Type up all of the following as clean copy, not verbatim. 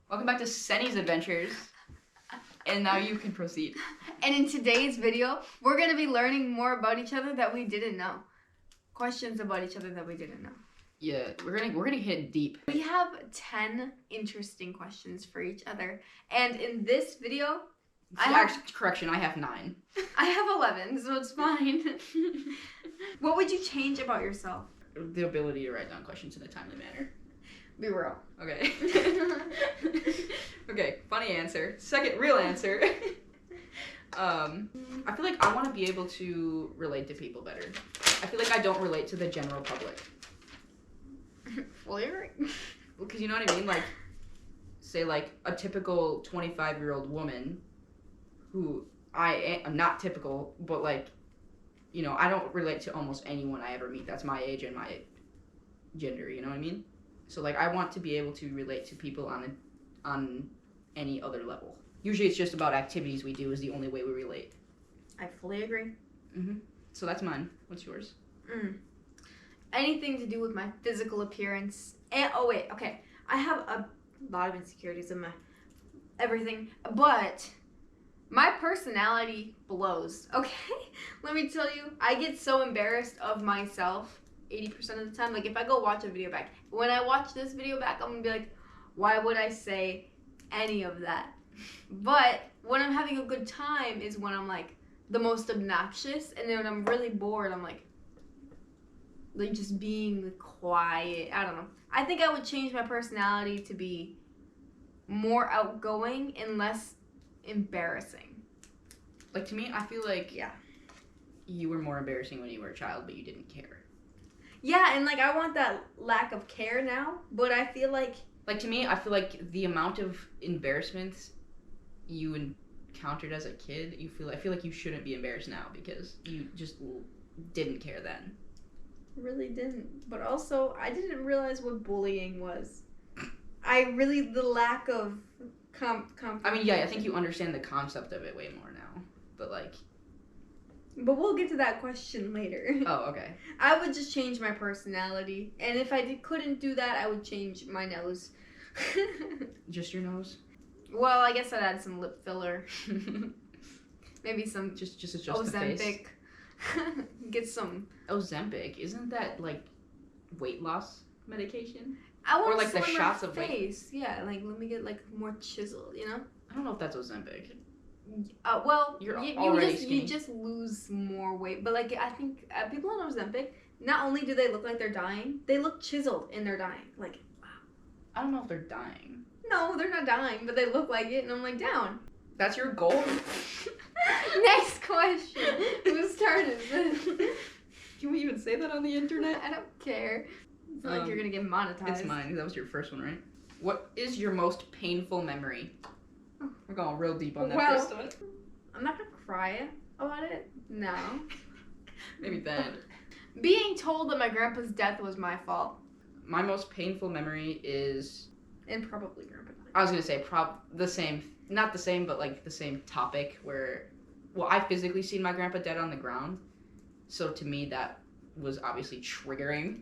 Welcome back to Senny's Adventures. And now you can proceed. And in today's video, we're going to be learning more about each other that we didn't know. Questions about each other that we didn't know. Yeah, we're gonna hit deep. We have 10 interesting questions for each other. And in this video, correction, I have 9. I have 11, so it's fine. What would you change about yourself? The ability to write down questions in a timely manner. Be real. Okay. Okay, funny answer. Second real answer. I feel like I want to be able to relate to people better. I feel like I don't relate to the general public. Well, you're right. Because you know what I mean? Like, say like a typical 25-year-old woman who I'm not typical, but like, you know, I don't relate to almost anyone I ever meet that's my age and my gender, you know what I mean? So like, I want to be able to relate to people on any other level. Usually it's just about activities we do is the only way we relate. I fully agree. So that's mine. What's yours? Anything to do with my physical appearance. And, oh wait, okay. I have a lot of insecurities in my everything, but my personality blows. Okay, let me tell you, I get so embarrassed of myself 80% of the time. Like if I go watch a video back, when I watch this video back, I'm gonna be like, why would I say any of that? But when I'm having a good time is when I'm like the most obnoxious, and then when I'm really bored, I'm like just being quiet. I don't know. I think I would change my personality to be more outgoing and less embarrassing. Like to me, I feel like Yeah. You were more embarrassing when you were a child, but you didn't care. Yeah, and like I want that lack of care now, but I feel like to me, I feel like the amount of embarrassments you encountered as a kid, I feel like you shouldn't be embarrassed now because you just didn't care then. Really didn't. But also, I didn't realize what bullying was. The lack of I mean, yeah, I think you understand the concept of it way more now. But like... But we'll get to that question later. Oh, okay. I would just change my personality. And if I couldn't do that, I would change my nose. Just your nose? Well, I guess I'd add some lip filler. Maybe some just adjust the face. Ozempic. Get some Ozempic, isn't that like weight loss medication? I want or like the shots of face. Yeah, like let me get like more chiseled, you know? I don't know if that's Ozempic. Well, you just lose more weight, but like I think people on Ozempic, not only do they look like they're dying, they look chiseled in their dying. Like, wow. I don't know if they're dying. No, they're not dying, but they look like it, and I'm like, down. That's your goal? Next question. Who started this? Can we even say that on the internet? I don't care. It's not like you're gonna get monetized. It's mine. That was your first one, right? What is your most painful memory? We're going real deep on that first one. I'm not gonna cry about it. No. Maybe then. Being told that my grandpa's death was my fault. My most painful memory is... And probably grandpa. I was gonna say the same. Not the same, but like the same topic where... Well, I physically seen my grandpa dead on the ground. So to me, that was obviously triggering.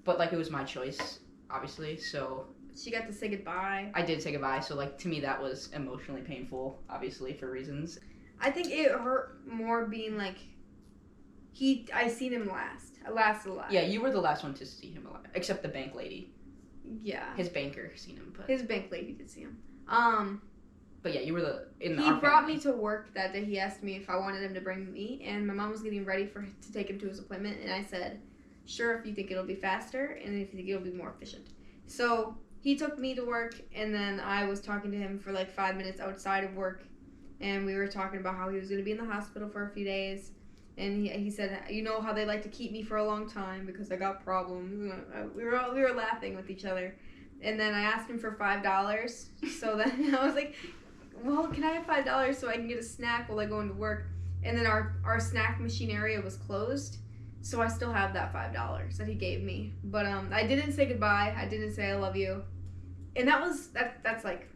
But like it was my choice, obviously, so... She got to say goodbye. I did say goodbye, so like to me that was emotionally painful, obviously, for reasons. I think it hurt more being like, I seen him last alive. Yeah, you were the last one to see him alive, except the bank lady. Yeah. His banker seen him, but... His bank lady did see him. But yeah, you were He brought me to work that day. He asked me if I wanted him to bring me, and my mom was getting ready to take him to his appointment, and I said, sure, if you think it'll be faster, and if you think it'll be more efficient. So... He took me to work, and then I was talking to him for like 5 minutes outside of work, and we were talking about how he was going to be in the hospital for a few days, and he said, you know how they like to keep me for a long time because I got problems. We were laughing with each other, and then I asked him for $5, so then I was like, well, can I have $5 so I can get a snack while I go into work? And then our snack machine area was closed. So I still have that $5 that he gave me. But I didn't say goodbye. I didn't say I love you. And that's like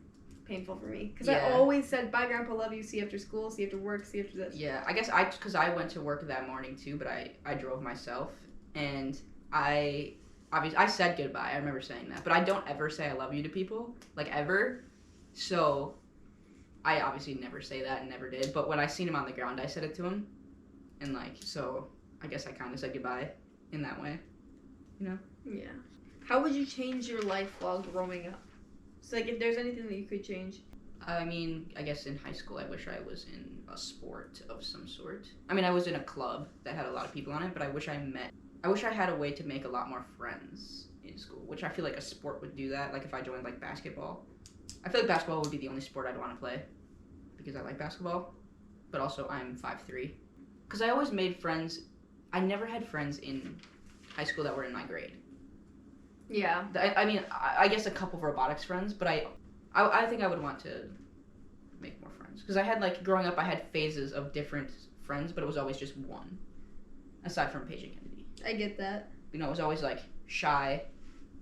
painful for me. Because I always said, bye, Grandpa, love you. See you after school. See you after work. See you after this. Yeah, I guess because I went to work that morning too, but I drove myself. And I said goodbye. I remember saying that, but I don't ever say I love you to people, like ever. So I obviously never say that and never did. But when I seen him on the ground, I said it to him, and like so I guess I kind of said goodbye in that way, you know. Yeah. How would you change your life while growing up? So like if there's anything that you could change. I mean, I guess in high school, I wish I was in a sport of some sort. I mean, I was in a club that had a lot of people on it, but I wish I had a way to make a lot more friends in school, which I feel like a sport would do that. Like if I joined like basketball, I feel like basketball would be the only sport I'd want to play because I like basketball, but also I'm 5'3". Because I always made friends. I never had friends in high school that were in my grade. Yeah. I mean, I guess a couple of robotics friends, but I think I would want to make more friends. Because I had, like, growing up, I had phases of different friends, but it was always just one. Aside from Paige and Kennedy. I get that. You know, it was always, like, Shy,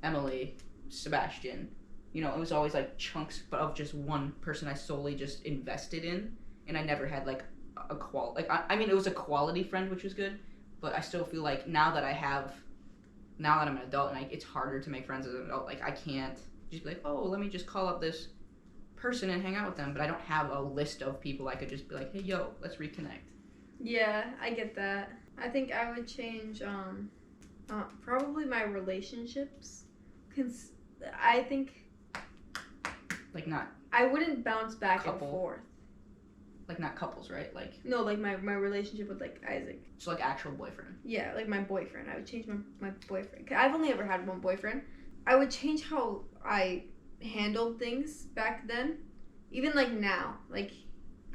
Emily, Sebastian. You know, it was always, like, chunks of just one person I solely just invested in. And I never had, like, I mean, it was a quality friend, which was good. But I still feel like now that I'm an adult and it's harder to make friends as an adult, like, I can't just be like, oh, let me just call up this person and hang out with them. But I don't have a list of people I could just be like, hey, yo, let's reconnect. Yeah, I get that. I think I would change probably my relationships. Cause I think Like, not I wouldn't bounce back couple. and forth. Like, not couples, right? Like, No, like my relationship with like Isaac. so like actual boyfriend. Yeah, like my boyfriend. I would change my boyfriend. 'Cause I've only ever had one boyfriend. I would change how I handled things back then. Even like now. Like,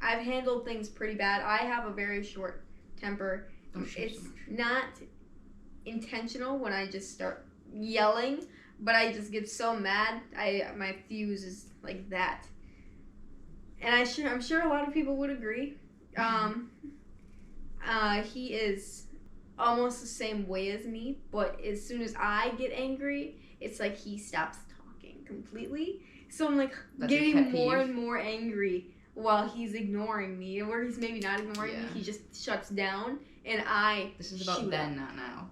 I've handled things pretty bad. I have a very short temper. Don't shoot It's so much. not intentional when I just start yelling, but I just get so mad. My fuse is like that. And I'm sure a lot of people would agree. He is almost the same way as me, but as soon as I get angry, it's like he stops talking completely. So I'm like That's your getting pet more peeve? and more angry while he's ignoring me, or he's maybe not ignoring me. Yeah. He just shuts down, and I This is about shoot then, up. not now.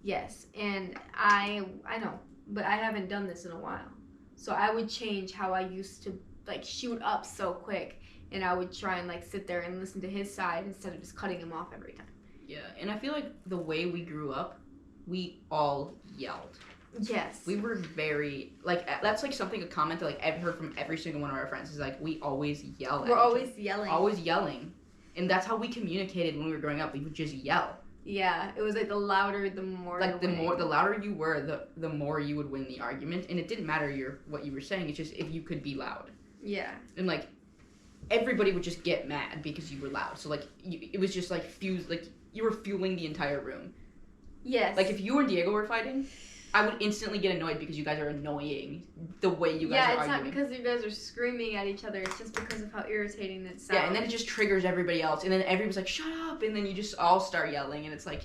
Yes, and I know, but I haven't done this in a while. So I would change how I used to like shoot up so quick, and I would try and like sit there and listen to his side instead of just cutting him off every time. Yeah, and I feel like the way we grew up, we all yelled. Yes. We were very, like, that's like something, a comment that like I've heard from every single one of our friends is like, we always yell at We're each always other. yelling. Always yelling. And that's how we communicated when we were growing up. We would just yell. Yeah, it was like the louder, the more. Like, the winning. louder you were, the more you would win the argument. And it didn't matter what you were saying. It's just if you could be loud. Yeah. And like, everybody would just get mad because you were loud. So like, it was just like you were fueling the entire room. Yes. Like, if you and Diego were fighting, I would instantly get annoyed because you guys are annoying the way you guys are arguing. Yeah, it's not because you guys are screaming at each other. It's just because of how irritating it sounds. Yeah, and then it just triggers everybody else. And then everybody's like, shut up. And then you just all start yelling. And it's like,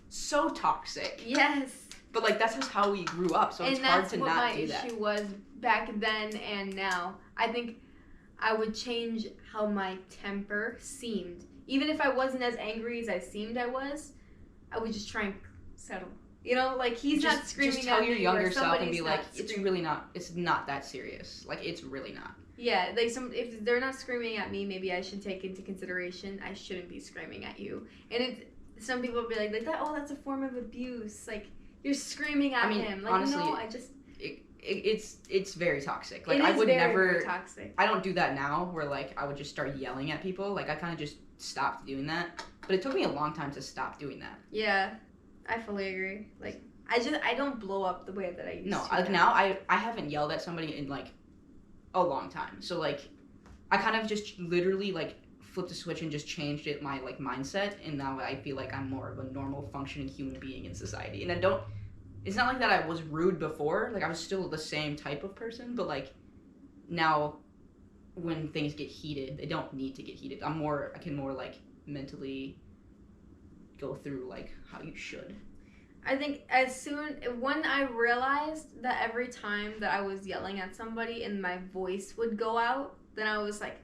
so toxic. Yes. But like, that's just how we grew up. So it's hard to not do that. And that's what my issue was back then and now. I think I would change how my temper seemed. Even if I wasn't as angry as I seemed I would just try and settle. You know, like, he's not screaming just tell at your me, younger or self and be somebody's like, not it's screaming. really not, it's not that serious. Like, it's really not. Yeah, like, if they're not screaming at me, maybe I should take into consideration I shouldn't be screaming at you. And some people will be like that. Oh, that's a form of abuse. Like, you're screaming at him. Like, honestly, no, I just. It's very toxic. Like, It is I would very, never. very toxic. I don't do that now. Where like I would just start yelling at people. Like, I kind of just stopped doing that. But it took me a long time to stop doing that. Yeah, I fully agree. Like, I don't blow up the way that I used to. No, like, now I haven't yelled at somebody in like a long time. So like, I kind of just literally like flipped a switch and just changed my like mindset, and now I feel like I'm more of a normal functioning human being in society. And I don't. It's not like that I was rude before. Like, I was still the same type of person, but like now, when things get heated, they don't need to get heated. I can more like mentally go through like how you should. I think when I realized that every time that I was yelling at somebody and my voice would go out, then I was like,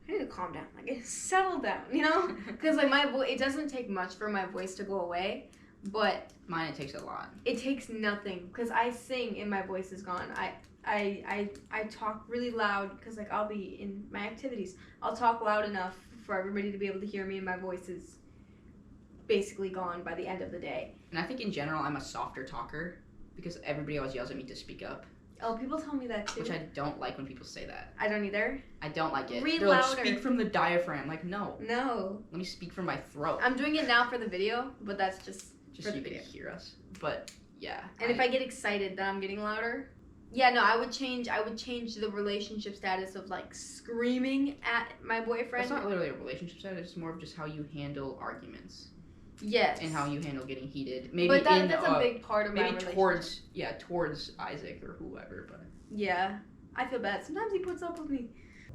I need to calm down, like, settle down, you know? Because like it doesn't take much for my voice to go away, but Mine, it takes a lot. it takes nothing because I sing and my voice is gone. I talk really loud because like I'll be in my activities. I'll talk loud enough for everybody to be able to hear me, and my voice is basically gone by the end of the day. And I think in general, I'm a softer talker because everybody always yells at me to speak up, Oh, people tell me that too. which I don't like when people say that. I don't either. I don't like it. Read They're like, louder. speak from the diaphragm. Like, no. No. Let me speak from my throat. I'm doing it now for the video, but that's just Just for so the you can video. hear us. But, yeah. And if I get excited, then I'm getting louder. Yeah, no, I would change the relationship status of like screaming at my boyfriend. It's not literally a relationship status. It's more of just how you handle arguments. Yes. And how you handle getting heated. Maybe but that's a big part of my maybe relationship. towards Isaac or whoever. But Yeah, I feel bad. Sometimes he puts up with me.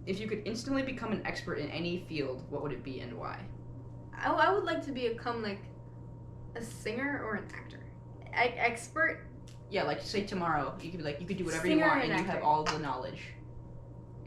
if you could instantly become an expert in any field, what would it be and why? I would like to become like a singer or an actor. Expert. Yeah, like say tomorrow you could be like you could do whatever Singer you want and and you actor. have all the knowledge,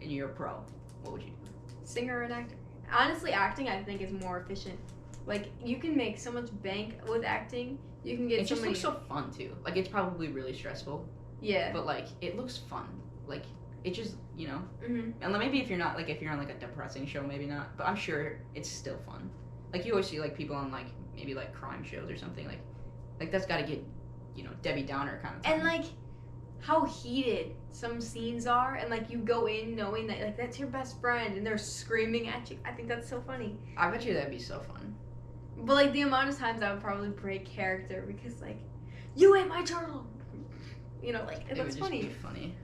and you're a pro. What would you do? Singer or an actor. Honestly, acting I think is more efficient. Like you can make so much bank with acting. You can get It so just many. looks so fun too. Like it's probably really stressful, Yeah. but like it looks fun. Like it just Mhm. and then maybe if you're not like if you're on like a depressing show, maybe not. But I'm sure it's still fun. Like you always see like people on like maybe like crime shows or something like that's got to get Debbie Downer kind of time. And like how heated some scenes are, and like you go in knowing that like that's your best friend, and they're screaming at you. I think that's so funny. I bet you that'd be so fun. But like the amount of times I would probably break character because like you ate my turtle. Like It would that's just funny. be funny.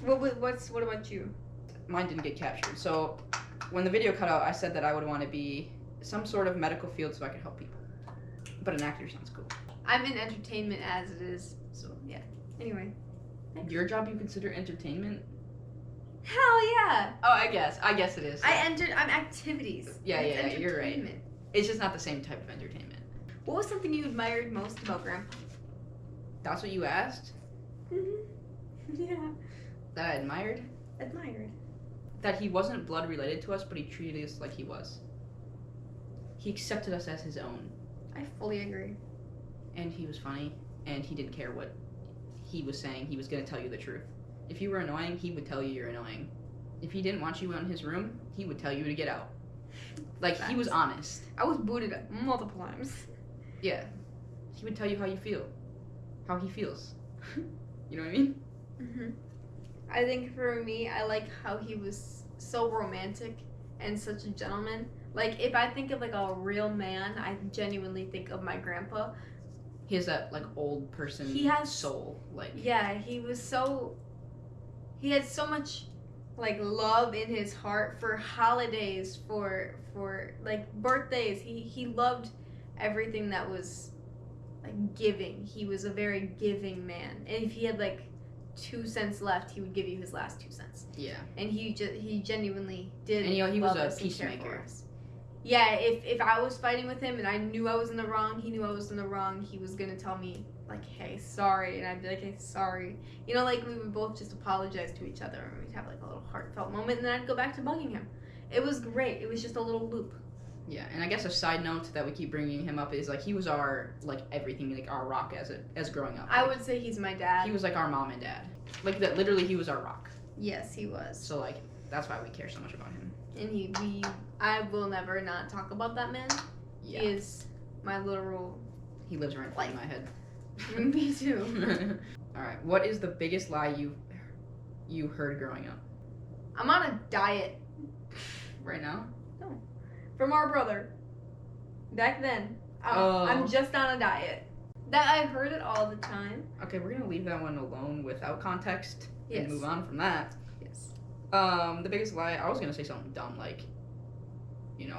What about you? Mine didn't get captured. So when the video cut out, I said that I would want to be some sort of medical field so I could help people. But an actor sounds cool. I'm in entertainment as it is. So Anyway. your job you consider entertainment? Hell yeah. Oh, I guess it is. I'm activities. Yeah, It's yeah, you're right. entertainment. It's just not the same type of entertainment. What was something you admired most about Grandpa? That's what you asked? Yeah. That I admired? Admired. That he wasn't blood related to us, but he treated us like he was. He accepted us as his own. I fully agree. And he was funny, and he didn't care what he was saying. He was going to tell you the truth. If you were annoying, he would tell you you're annoying. If he didn't want you in his room, he would tell you to get out. Like, he was honest. I was booted multiple times. Yeah. He would tell you how you feel. How he feels. You know what I mean? Mm-hmm. I think for me, I like how he was so romantic and such a gentleman. Like, if I think of, like, a real man, I genuinely think of my grandpa. He has that, like, old person He has- soul. Like, Yeah, he had so much, like, love in his heart for holidays, for like, birthdays. He loved everything that was, like, giving. He was a very giving man. And if he had, like, 2 cents left, he would give you his last 2 cents. yeah. And he genuinely did. And, he was love a us and care for peacemaker. us. Yeah, if I was fighting with him and I knew I was in the wrong, he knew I was in the wrong, he was gonna tell me, like, hey, sorry, and I'd be like, hey, sorry. Like, we would both just apologize to each other, and we'd have, like, a little heartfelt moment, and then I'd go back to bugging him. It was great. It was just a little loop. Yeah, and I guess a side note that we keep bringing him up is, like, he was our, like, everything, like, our rock as growing up. I Like, would say he's my dad. he was, like, our mom and dad. Like, that literally he was our rock. Yes, he was. So, like, that's why we care so much about him. And I will never not talk about that man. Yeah. He is my literal, He lives right in my head. me too. Alright, what is the biggest lie you heard growing up? I'm on a diet Right now? from our brother. Back then, Oh. I'm just on a diet. That I heard it all the time. Okay, we're gonna leave that one alone without context Yes. and move on from that. Yes. The biggest lie, I was gonna say something dumb, like,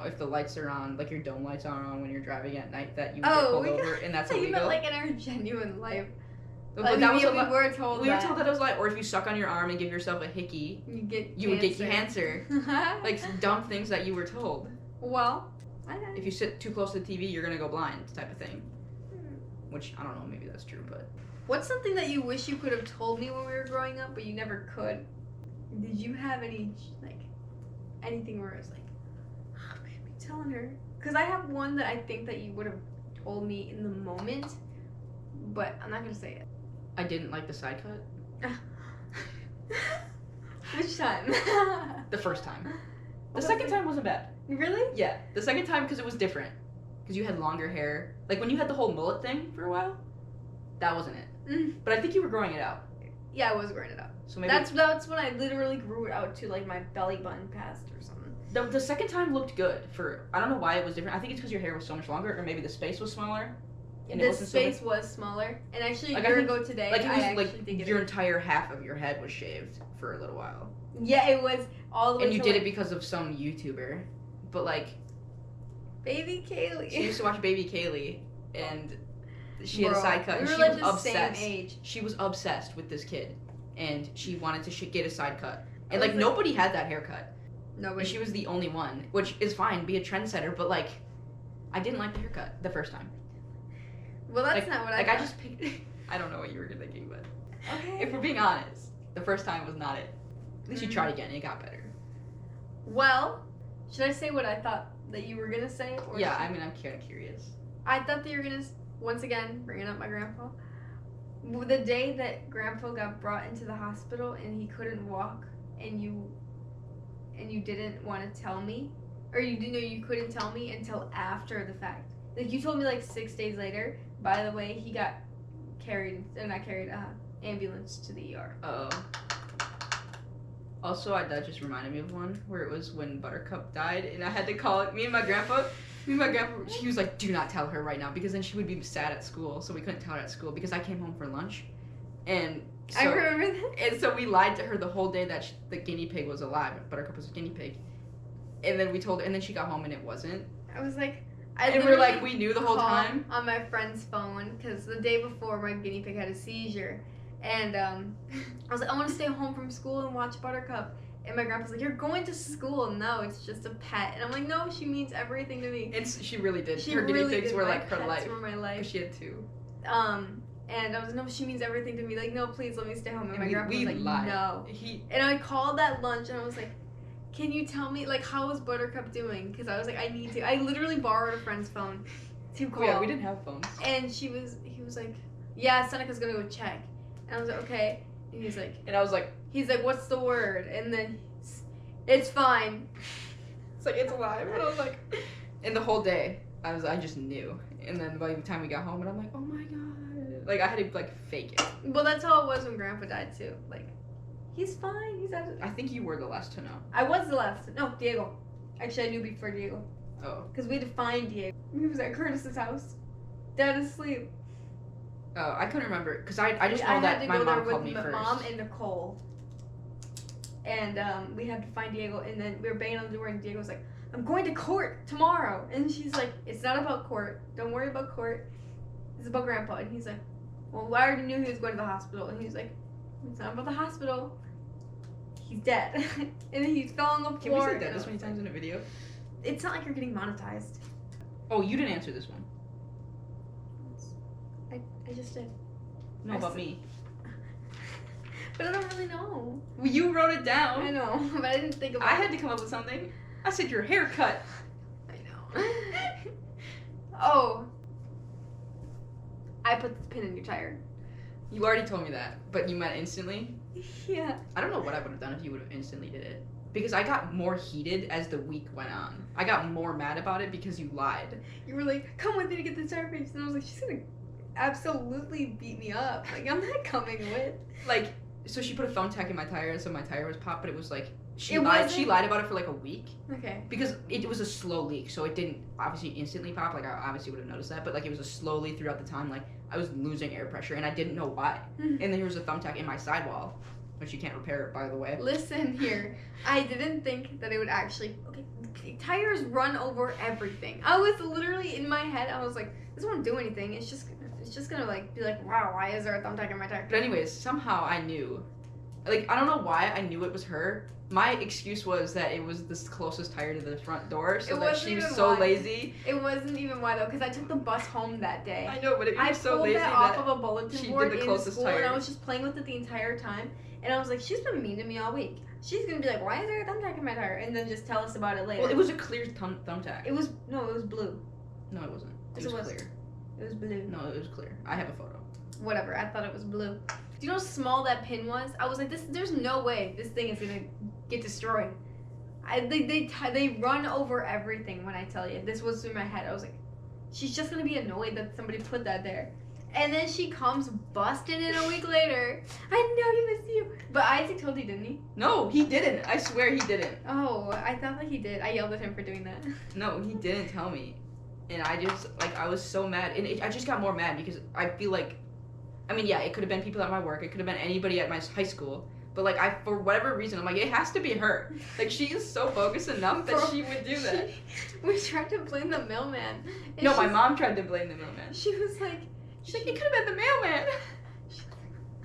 if the lights are on, like your dome lights are on when you're driving at night, that you would get pulled over, and that's You illegal. meant like in our genuine life. But Like, that was we a li- were told we were that. told that it was like, or if you suck on your arm and give yourself a hickey, You would get cancer. Like dumb things that you were told. well, I know. If you sit too close to the TV, you're gonna go blind, type of thing. Which I don't know, maybe that's true, but What's something that you wish you could have told me when we were growing up, but you never could? Did you have anything where it's like, oh, maybe telling her? Because I have one that I think that you would have told me in the moment, but I'm not gonna say it. I didn't like the side cut. Which time? The first time. The What second was time wasn't bad. Really? Yeah, the second time because it was different. Because you had longer hair. Like when you had the whole mullet thing for a while, that wasn't it. But I think you were growing it out. Yeah, I was growing it out. So maybe That's when I literally grew it out to like my belly button past or something. the second time looked good for, I don't know why it was different. I think it's because your hair was so much longer, or maybe the space was smaller. And it The wasn't space was smaller, and actually Like, a I year think- ago today, like it I was actually like did get your it. entire half of your head was shaved for a little while. Yeah, it was all the way. And you to, did like, it because of some YouTuber. But like, Baby Kaylee. she used to watch Baby Kaylee, and she had a Bro, side cut, we and were she like was the obsessed. same age. She was obsessed with this kid, and she wanted to get a side cut. And I like was like- nobody had that haircut, and Nobody. she was the only one, which is fine, be a trendsetter. But like, I didn't like the haircut the first time. Well, that's like, not what I. Like I thought. just picked. I don't know what you were thinking, but Okay. if we're being honest, the first time was not it. At least you Mhm. tried again, and it got better. Well, should I say what I thought that you were gonna say? Or Yeah, should- I mean, I'm kind of curious. I thought that you were gonna once again bringing up my grandpa. The day that grandpa got brought into the hospital and he couldn't walk, and you didn't want to tell me, or you didn't know you couldn't tell me until after the fact. Like you told me like 6 days later. By the way, he got ambulance to the ER. Oh. Also, that just reminded me of one where it was when Buttercup died, and I had to call it. Me and my grandpa, he was like, "Do not tell her right now," because then she would be sad at school. So we couldn't tell her at school because I came home for lunch, and so, I remember that. and so we lied to her the whole day that the guinea pig was alive. Buttercup was a guinea pig, and then we told her, and then she got home and it wasn't. I was like, And we're like, we knew the whole called time. on my friend's phone because the day before my guinea pig had a seizure, and I was like, I want to stay home from school and watch Buttercup. And my grandpa's like, you're going to school? No, it's just a pet. And I'm like, no, she means everything to me. And she really did. She Her guinea really pigs did. were My like her pets life. were my life. 'Cause she had two. And I was like, no, she means everything to me. Like, no, please let me stay home. And my And grandpa was we like, lied. no. And I called at lunch and I was like, can you tell me, like, how is Buttercup doing? Because I was like, I need to. I literally borrowed a friend's phone to call. Yeah, we didn't have phones. And he was like, yeah, Seneca's gonna go check. And I was like, okay. And And I was like, he's like, what's the word? And then, it's fine. it's like, it's alive. And I was like, and the whole day, I just knew. And then by the time we got home, and I'm like, oh my god. Like, I had to, like, fake it. Well, that's how it was when Grandpa died, too. Like, he's fine. He's out. I think you were the last to know. I was the last. No, Diego. Actually, I knew before Diego. Oh. Because we had to find Diego. He was at Curtis's house. Dead asleep. Oh, I couldn't remember. Because I just know had that to my go there mom called with me my first. mom and Nicole. And we had to find Diego, and then we were banging on the door, and Diego was like, I'm going to court tomorrow. And she's like, it's not about court. Don't worry about court. It's about Grandpa. And he's like, well, I already knew he was going to the hospital. And he's like, it's not about the hospital. He's dead. And then he fell on the floor. Can we say and that I this was many like, times in a video? It's not like you're getting monetized. Oh, you didn't answer this one. I just did. No, I about s- me. But I don't really know. Well, you wrote it I down. know, but I didn't think about I had to come up with something. I said your haircut. I know. Oh. I put the pin in your tire. You already told me that, but you meant instantly. Yeah. I don't know what I would have done if you would have instantly did it. Because I got more heated as the week went on. I got more mad about it because you lied. You were like, come with me to get the tire fixed. And I was like, she's gonna absolutely beat me up. Like, I'm not coming with. Like, so she put a thumbtack in my tire, so my tire was popped, but it was like, she It lied wasn't- about it for like a week. Okay. Because it was a slow leak, so it didn't obviously instantly pop. Like, I obviously would have noticed that, but like, it was a slowly throughout the time. Like, I was losing air pressure, and I didn't know why. And then there was a thumbtack in my sidewall, which you can't repair, by the way. Listen here. I didn't think that it would actually. Okay, tires run over everything. I was literally in my head. I was like, this won't do anything. It's just gonna like be like, wow, why is there a thumbtack in my tire? But anyways, somehow I knew. Like, I don't know why I knew it was her. My excuse was that it was the closest tire to the front door, so It that wasn't she was even so why. lazy. It wasn't even why though, because I took the bus home that day. I know, but it I was so pulled lazy that off that of a bulletin she board did the in closest school, and tire. I was just playing with it the entire time. And I was like, she's been mean to me all week. She's gonna be like, why is there a thumbtack in my tire? And then just tell us about it later. Well, it was a clear thumbtack. It was blue. No, it wasn't. It Yes, was it was. clear. It was blue. No, it was clear. I have a photo. Whatever. I thought it was blue. Do you know how small that pin was? I was like, there's no way this thing is gonna get destroyed. They run over everything when I tell you. This was in my head. I was like, she's just gonna be annoyed that somebody put that there. And then she comes busting in a week later. I know he missed you. But Isaac told you, didn't he? No, he didn't. I swear he didn't. Oh, I thought that he did. I yelled at him for doing that. No, he didn't tell me. And I just, like, I was so mad. And I just got more mad because I feel like, I mean, yeah, it could have been people at my work. It could have been anybody at my high school. But, like, for whatever reason, I'm like, it has to be her. Like, she is so focused enough that she would do that. We tried to blame the mailman. No, my mom tried to blame the mailman. She was like, She's like, it could have been the mailman.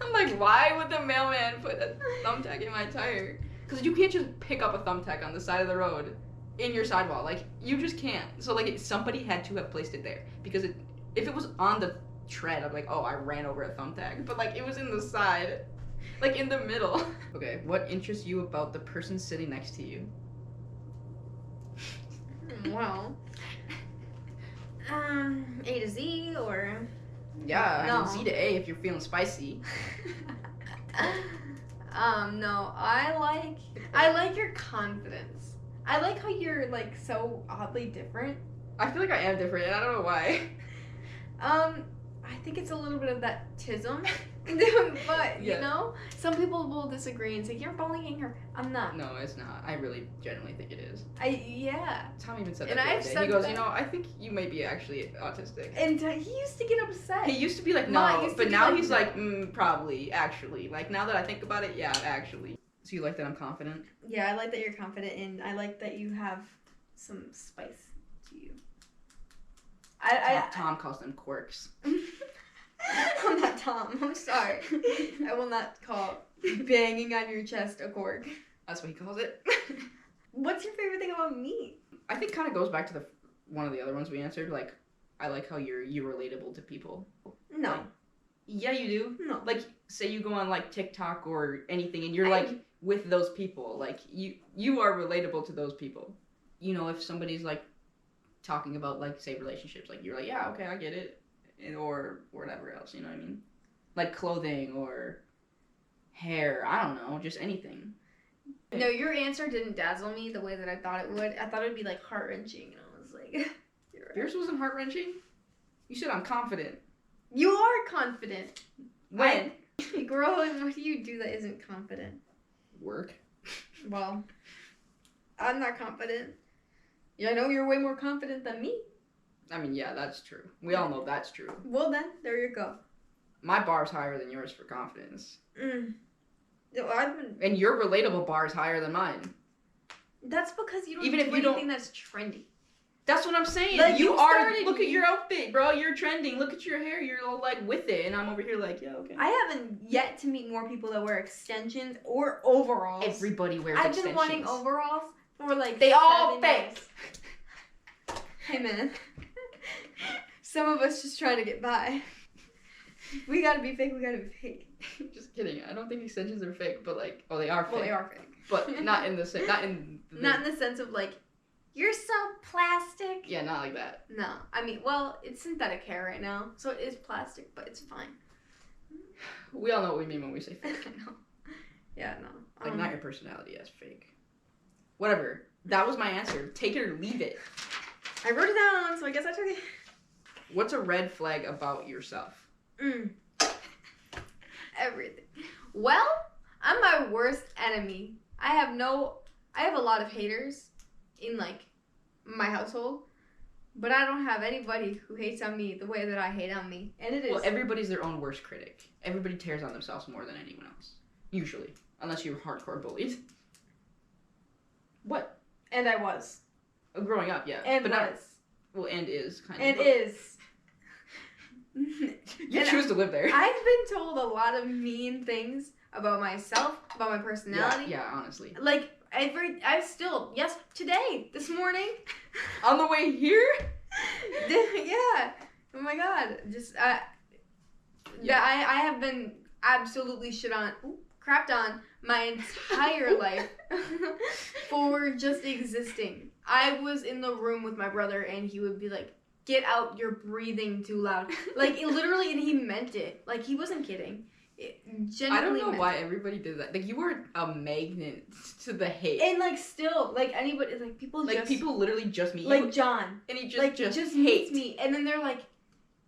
I'm like, why would the mailman put a thumbtack in my tire? Because you can't just pick up a thumbtack on the side of the road in your sidewall. Like, you just can't. So, like, somebody had to have placed it there. Because if it was on the tread, I'm like, oh, I ran over a thumbtack. But, like, it was in the side. Like, in the middle. Okay, what interests you about the person sitting next to you? well, A to Z or... Yeah, No. I mean, Z to A if you're feeling spicy. No, I like your confidence. I like how you're like so oddly different. I feel like I am different, and I don't know why. I think it's a little bit of that tism. But Yeah. you know, some people will disagree and say you're bullying her. I'm not. No, it's not. I really genuinely think it is. Yeah. Tom even said And that the I've other day. said He goes, that. you know, I think you may be actually autistic. And he used to get upset. He used to be like, Ma no, used to but be now like, he's no. like, probably, actually. Like, now that I think about it, yeah, actually. So you like that I'm confident? Yeah, I like that you're confident, and I like that you have some spice to you. Tom calls them quirks. I'm not Tom. I'm sorry. I will not call banging on your chest a quirk. That's what he calls it. What's your favorite thing about me? I think kind of goes back to the one of the other ones we answered. Like, I like how you're relatable to people. No. Like, yeah, you do. No. Like, say you go on like TikTok or anything, and you're like with those people. Like, you are relatable to those people. You know, if somebody's like talking about like say relationships, like you're like, yeah, okay, I get it. Or whatever else, you know what I mean? Like clothing or hair, I don't know, just anything. No, your answer didn't dazzle me the way that I thought it would. I thought it would be like heart-wrenching, and I was like, you're right. Yours wasn't heart-wrenching? You said I'm confident. You are confident. When? Girl, what do you do that isn't confident? Work. Well, I'm not confident. Yeah, I know you're way more confident than me. I mean, yeah, that's true. We all know that's true. Well then, there you go. My bar's higher than yours for confidence. I've been... And your relatable bar is higher than mine. That's because you don't Even do if you anything that's trendy. That's what I'm saying. Like, you you are. started- Look at your outfit, bro. You're trending. Look at your hair. You're all like with it, and I'm over here like, yeah, okay. I haven't yet to meet more people that wear extensions or overalls. Everybody wears I've extensions. been wanting overalls for like They all 7 fake. years. Hey man, some of us just trying to get by. We gotta be fake. We gotta be fake. Just kidding. I don't think extensions are fake, but like, oh, they are fake. Well, they are fake, But not in the same. Not in. not in the sense of like, you're so plastic. Yeah, not like that. No, I mean, well, it's synthetic hair right now, so it is plastic, but it's fine. We all know what we mean when we say fake. I know. Yeah, no. Like, not your personality as fake. Whatever. That was my answer. Take it or leave it. I wrote it down, so I guess I took it. What's a red flag about yourself? Everything. Well, I'm my worst enemy. I have a lot of haters in like my household, but I don't have anybody who hates on me the way that I hate on me. And it is. Well, everybody's their own worst critic. Everybody tears on themselves more than anyone else. Usually. Unless you're hardcore bullied. What? And I was. Growing up, yeah. And but was. not. Well, and is kind of. And but is. You And choose to live there. I've been told a lot of mean things about myself, about my personality. Yeah, honestly. Like today, this morning. On the way here? Yeah. Oh my god. Just Yeah. I have been absolutely crapped on my entire life for just existing. I was in the room with my brother and he would be like, get out, you're breathing too loud. Like, it literally, and he meant it. Like, he wasn't kidding. It I don't genuinely know meant why it. everybody did that. Like, you were a magnet to the hate. And, like, still, like, anybody, like, people like, just... people literally just meet like, you. John. And he just hate. meets me. And then they're like,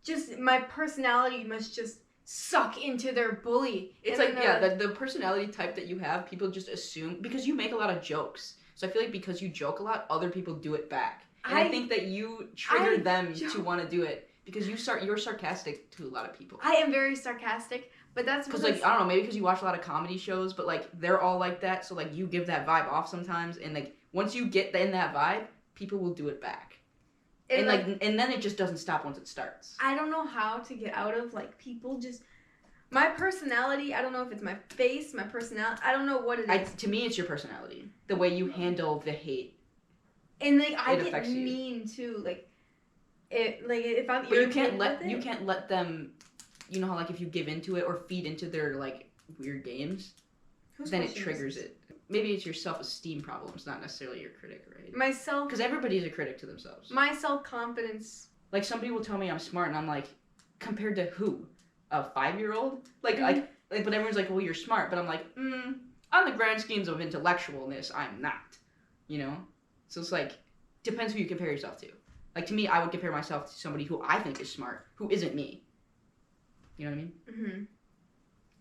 just, my personality must just suck into their bully. It's and like, yeah, the personality type that you have, people just assume, because you make a lot of jokes. So I feel like because you joke a lot, other people do it back. And I think that you trigger them to want to do it. Because you're sarcastic to a lot of people. I am very sarcastic, but that's because like I don't know, maybe because you watch a lot of comedy shows, but like they're all like that, so like you give that vibe off sometimes, and like once you get in that vibe, people will do it back, and like and then it just doesn't stop once it starts. I don't know how to get out of like people just my personality. I don't know if it's my face, my personality. I don't know what it is. To me, it's your personality, the way you handle the hate, and like I get mean too, like. If I'm but you can't let them, you know how like if you give into it or feed into their like weird games, then it triggers it. Maybe it's your self-esteem problems, not necessarily your critic, right? Because everybody's a critic to themselves. My self-confidence. Like somebody will tell me I'm smart, and I'm like, compared to who? A 5-year-old? Like but everyone's like, well, you're smart, but I'm like, on the grand schemes of intellectualness, I'm not. You know, so it's like depends who you compare yourself to. Like, to me, I would compare myself to somebody who I think is smart, who isn't me. You know what I mean? Mm-hmm.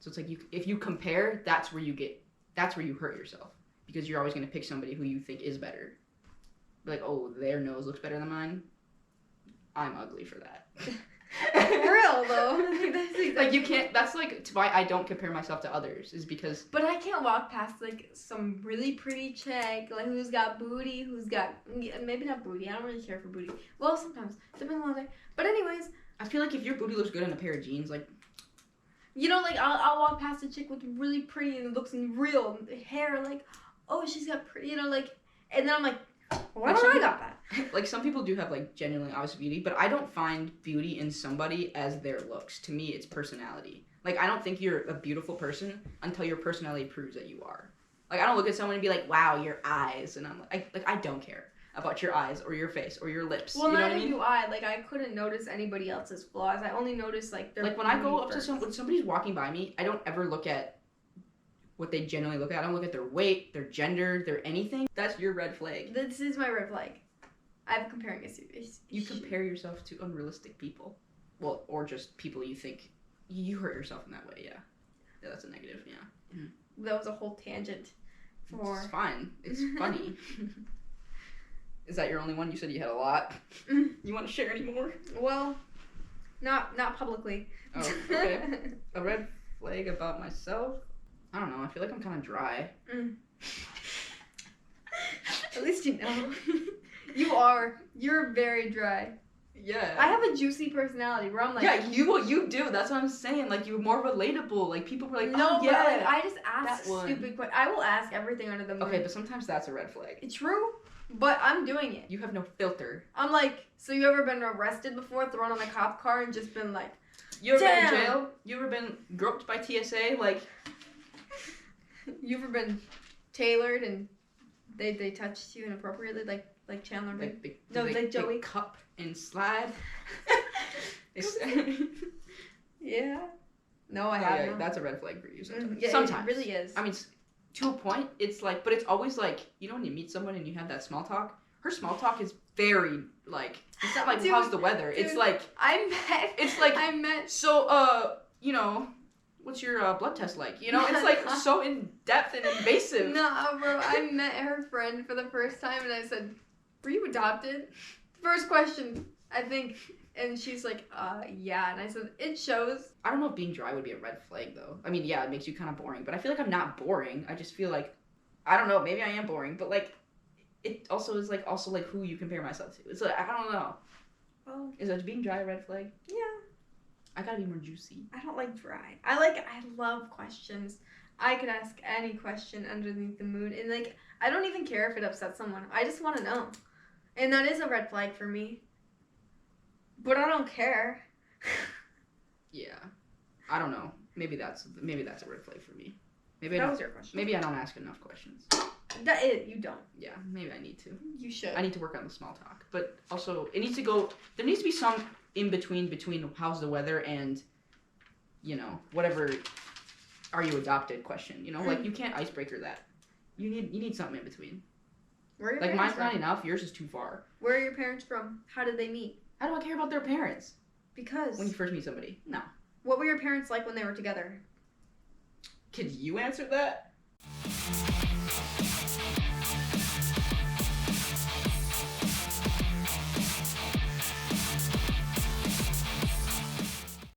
So it's like, if you compare, that's where you hurt yourself. Because you're always going to pick somebody who you think is better. Like, oh, their nose looks better than mine. I'm ugly for that. For real, though. Like, you can't, that's like why I don't compare myself to others, is because... But I can't walk past, like, some really pretty chick, like, who's got booty, who's got, maybe not booty, I don't really care for booty. Well, sometimes, depends on the day. But anyways... I feel like if your booty looks good in a pair of jeans, like... You know, like, I'll walk past a chick with really pretty and looks real hair, like, oh, she's got pretty, you know, like, and then I'm like, why don't I got that? Like, some people do have, like, genuinely obvious beauty, but I don't find beauty in somebody as their looks. To me, it's personality. Like, I don't think you're a beautiful person until your personality proves that you are. Like, I don't look at someone and be like, wow, your eyes, and I'm like, I don't care about your eyes or your face or your lips. Well, you know neither do I. Like, I couldn't notice anybody else's flaws. I only notice, like, their like, when I go up to when somebody's walking by me, I don't ever look at what they generally look at. I don't look at their weight, their gender, their anything. That's your red flag. This is my red flag. I'm comparing it to... You compare yourself to unrealistic people. Well, or just people you think... You hurt yourself in that way, yeah. Yeah, that's a negative, yeah. Mm-hmm. That was a whole tangent. It's fine. It's funny. Is that your only one? You said you had a lot. You want to share any more? Well, not publicly. Oh, okay. A red flag about myself? I don't know. I feel like I'm kind of dry. At least you know. You're very dry. Yeah. I have a juicy personality where I'm like... Yeah, you do. That's what I'm saying. Like, you're more relatable. Like, people were like, no, oh, yeah. But, like, I just ask stupid questions. I will ask everything under the moon. Okay, but sometimes that's a red flag. It's true, but I'm doing it. You have no filter. I'm like, so you ever been arrested before, thrown on a cop car, and just been like... You ever been in jail? You ever been groped by TSA? Like... You ever been tailored and they touched you inappropriately, like Chandler? Like Joey. They cup and slide. Yeah. No, I haven't. Yeah, that's a red flag for you sometimes. Yeah, sometimes. It really is. I mean, to a point, it's like, but it's always like, you know when you meet someone and you have that small talk? Her small talk is very, like, it's not like, how's the weather? Dude, it's like, I met. So, you know, what's your blood test like? You know, it's like so in-depth and invasive. No, bro, I met her friend for the first time and I said, were you adopted? First question, I think. And she's like, yeah. And I said, it shows. I don't know if being dry would be a red flag, though. I mean, yeah, it makes you kind of boring. But I feel like I'm not boring. I just feel like, I don't know, maybe I am boring. But, like, it also is, like, who you compare myself to. It's like, I don't know. Oh. Is being dry a red flag? Yeah. I gotta be more juicy. I don't like dry. I love questions. I could ask any question underneath the moon. And, like, I don't even care if it upsets someone. I just want to know. And that is a red flag for me. But I don't care. Yeah. I don't know. Maybe that's a red flag for me. Maybe that was your question. Maybe I don't ask enough questions. You don't. Yeah, maybe I need to. You should. I need to work on the small talk. But also, it needs to go... There needs to be some between how's the weather and, you know, whatever are you adopted question. You know, like, you can't icebreaker that. You need something in between. Where are your like, parents mine's from? not enough. Yours is too far. Where are your parents from? How did they meet? How do I care about their parents? Because. When you first meet somebody. No. What were your parents like when they were together? Could you answer that?